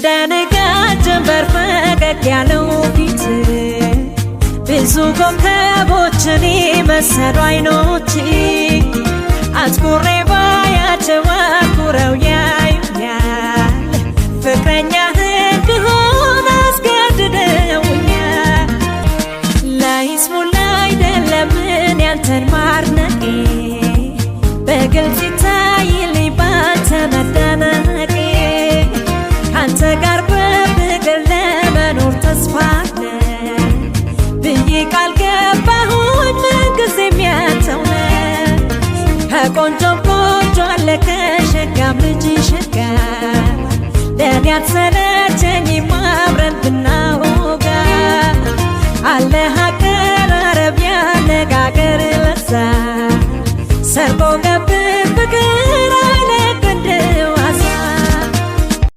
እንደንጋት ጀንበር ፈገግ ያለው ፊት ብዙ ኮከቦችን መሰሉ አይኖች አትኩሬ ባያቸው አትኩረው ያዩኛል ፍቅረኛህ እንድሆን አስገድደውኛል ለይስሙላ አይደለምን ያንተን ማድነቄ በግልጽ ይታይልኝ ባንተ መደነቄ ካንተ ጋር በፍቅር ለመኖር ተስፋ አለኝ ብዬ ቃል ገባሁኝ ምንጊዜም ያንተው ነህ ከቆንጆም ቆንጆ አለ ከሸጋም ልጅ ሸጋ ለእኔ አትሰለቸኝም አብረን ብናወጋ አለህ አቀራረብ ያነጋገር ለዛ ሰርጎ